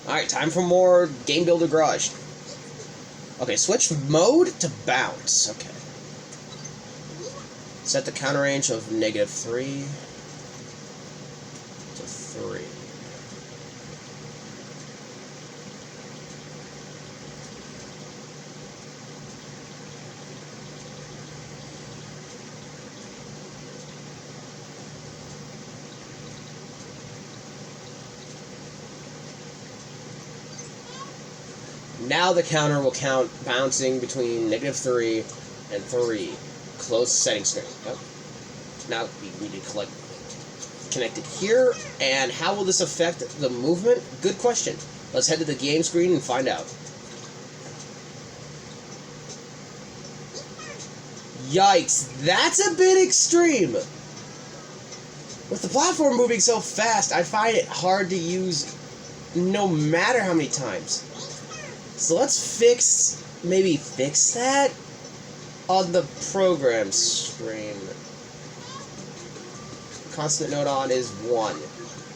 Alright, time for more Game Builder Garage. Okay, switch mode to bounce. Okay. Set the counter range of -3 to 3. Now the counter will count bouncing between -3 and 3. Close setting screen. Yep. Now we need to connect it here. And how will this affect the movement? Good question. Let's head to the game screen and find out. Yikes, that's a bit extreme. With the platform moving so fast, I find it hard to use no matter how many times. So let's maybe fix that on the program screen. Constant Nodon is 1.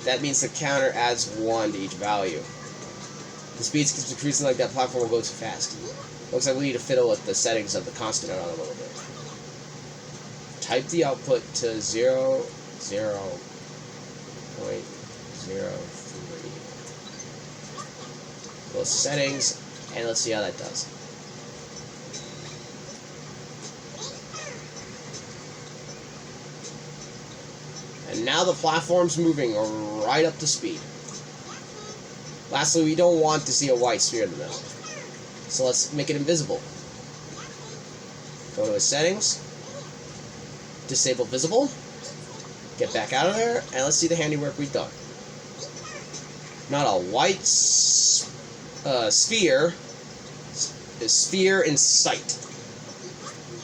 That means the counter adds 1 to each value. The speed keeps decreasing like that platform will go too fast. Looks like we need to fiddle with the settings of the constant Nodon a little bit. Type the output to 0.03. Those settings, and let's see how that does. And now the platform's moving right up to speed. Lastly, we don't want to see a white sphere in the middle. So let's make it invisible. Go to settings. Disable visible. Get back out of there, and let's see the handiwork we've done. Not a white sphere. A sphere in sight.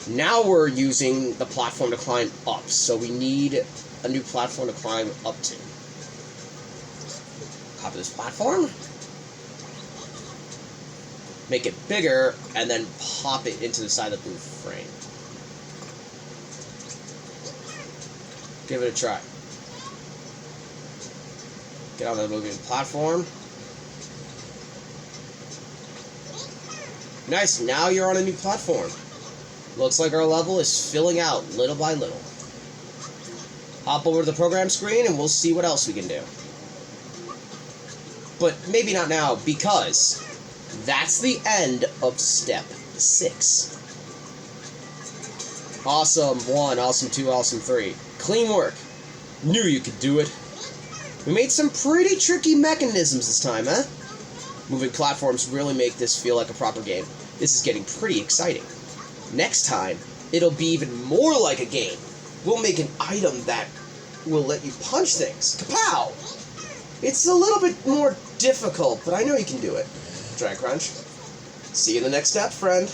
Now we're using the platform to climb up, so we need a new platform to climb up to. Copy this platform. Make it bigger, and then pop it into the side of the blue frame. Give it a try. Get on the moving platform. Nice, now you're on a new platform. Looks like our level is filling out little by little. Hop over to the program screen and we'll see what else we can do. But maybe not now, because that's the end of step 6. Awesome 1, awesome 2, awesome 3. Clean work. Knew you could do it. We made some pretty tricky mechanisms this time, huh? Moving platforms really make this feel like a proper game. This is getting pretty exciting. Next time, it'll be even more like a game. We'll make an item that will let you punch things. Kapow! It's a little bit more difficult, but I know you can do it. Dry Crunch. See you in the next step, friend.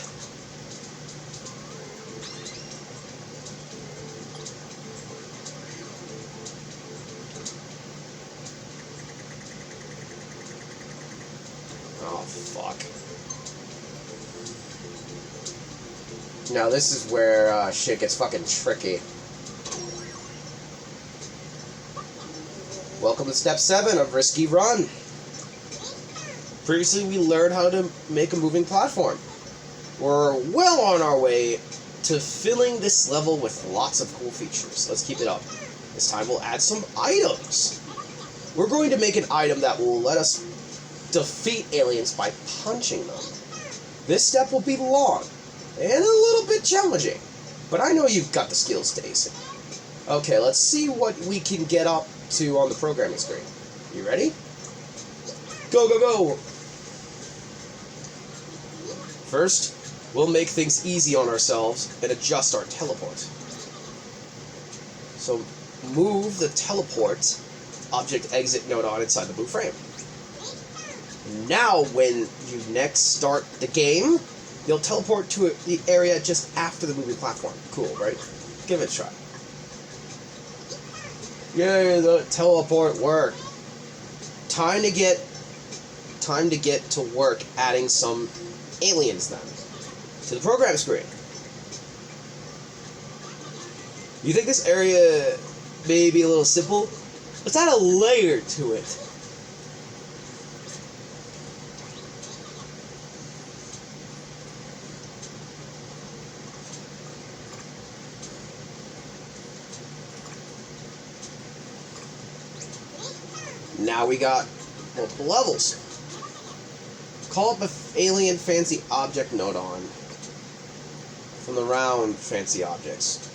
Oh, fuck. Now this is where shit gets fucking tricky. Welcome to step 7 of Risky Run. Previously we learned how to make a moving platform. We're well on our way to filling this level with lots of cool features. Let's keep it up. This time we'll add some items. We're going to make an item that will let us defeat aliens by punching them. This step will be long and a little bit challenging, but I know you've got the skills to ace it. Okay, let's see what we can get up to on the programming screen. You ready? Go, go, go! First, we'll make things easy on ourselves and adjust our teleport. So, move the teleport object exit Nodon inside the blue frame. Now, when you next start the game, you'll teleport to the area just after the moving platform. Cool, right? Give it a try. Yay, the teleport worked. Time to get to work adding some aliens then to the program screen. You think this area may be a little simple? Let's add a layer to it. now we got multiple levels. Call up an alien fancy object Nodon from the round fancy objects.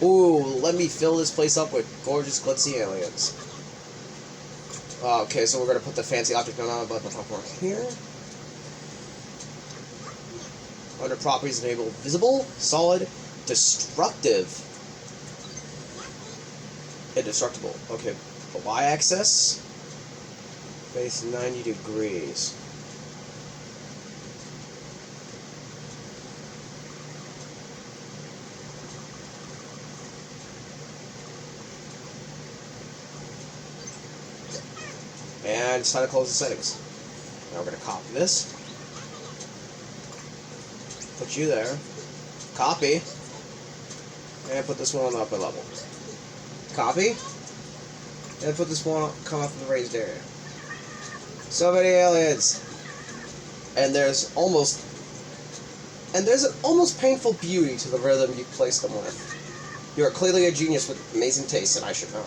Ooh, let me fill this place up with gorgeous glitzy aliens. Okay, so we're going to put the fancy object Nodon above the top one here. Under properties, enable visible, solid, destructive, indestructible. Okay, the y-axis, face 90 degrees. And it's time to close the settings. Now we're going to copy this. Put you there. Copy. And put this one on the upper level. Copy. And put this one come off the raised area. So many aliens. And there's an almost painful beauty to the rhythm you place them with. You are clearly a genius with amazing taste, and I should know.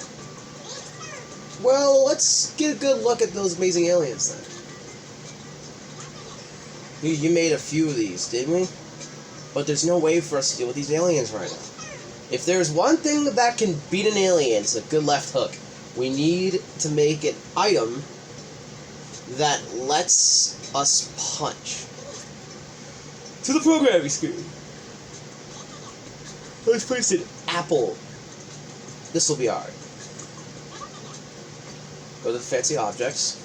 Well, let's get a good look at those amazing aliens then. You made a few of these, didn't we? But there's no way for us to deal with these aliens right now. If there's one thing that can beat an alien, it's a good left hook. We need to make an item that lets us punch. To the programming screen. Let's place an apple. This will be ours. Go to the fancy objects.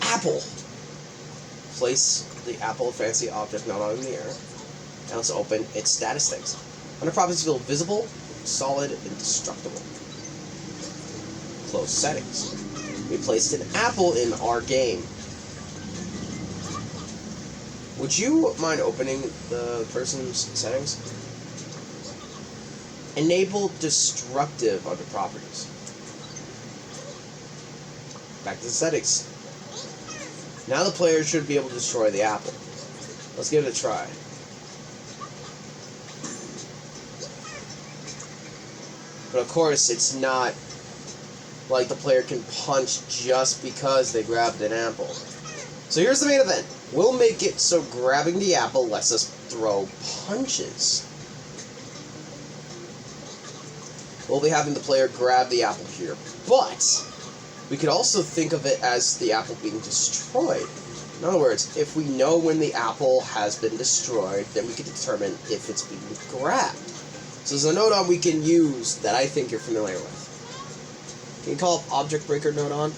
Apple. Place the apple fancy object not on the air. And let's open its status things. Under properties, feel visible, solid, and destructible. Close settings. We placed an apple in our game. Would you mind opening the person's settings? Enable destructive under properties. Back to the settings. Now the player should be able to destroy the apple. Let's give it a try. But of course, it's not like the player can punch just because they grabbed an apple. So here's the main event. We'll make it so grabbing the apple lets us throw punches. We'll be having the player grab the apple here, but we could also think of it as the apple being destroyed. In other words, if we know when the apple has been destroyed, then we can determine if it's being grabbed. So there's a Nodon we can use that I think you're familiar with. Can you call up Object Breaker Nodon?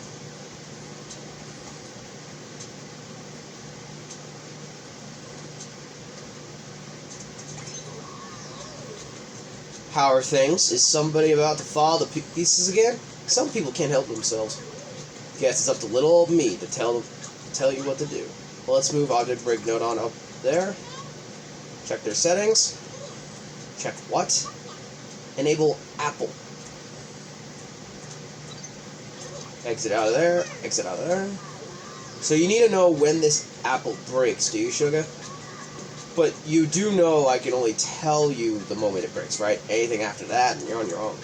How are things? Is somebody about to follow the pieces again? Some people can't help themselves. Guess it's up to little old me to tell you what to do. Well, let's move Object Break Nodon up there. Check their settings. Check what? Enable Apple. Exit out of there. Exit out of there. So you need to know when this apple breaks, do you, Sugar? But you do know I can only tell you the moment it breaks, right? Anything after that, you're on your own.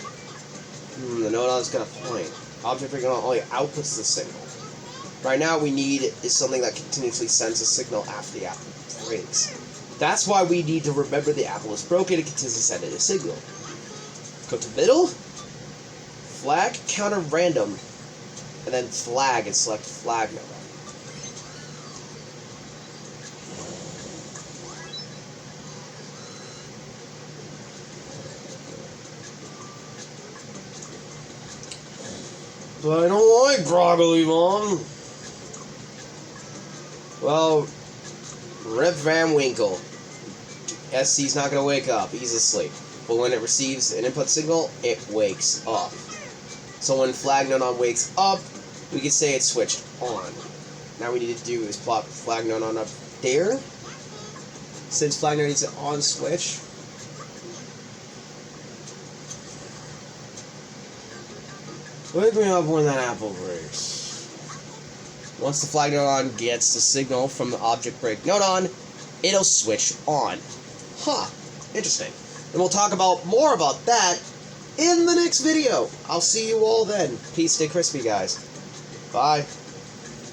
The Nodon's gonna point. Object breaking only outputs the signal. Right now, we need is something that continuously sends a signal after the apple breaks. That's why we need to remember the apple is broken and continuously send it a signal. Go to middle, flag, counter random, and then flag and select flag Nodon. But I don't like broccoli, Mom. Well, Rip Van Winkle. SC's not going to wake up. He's asleep. But when it receives an input signal, it wakes up. So when flag Nodon wakes up, we can say it's switched on. Now what we need to do is plop flag Nodon up there. Since flag Nodon needs an on switch, wake me up when that apple breaks. Once the flag Nodon gets the signal from the object break Nodon, it'll switch on. Huh. Interesting. And we'll talk about more about that in the next video. I'll see you all then. Peace, stay crispy, guys. Bye.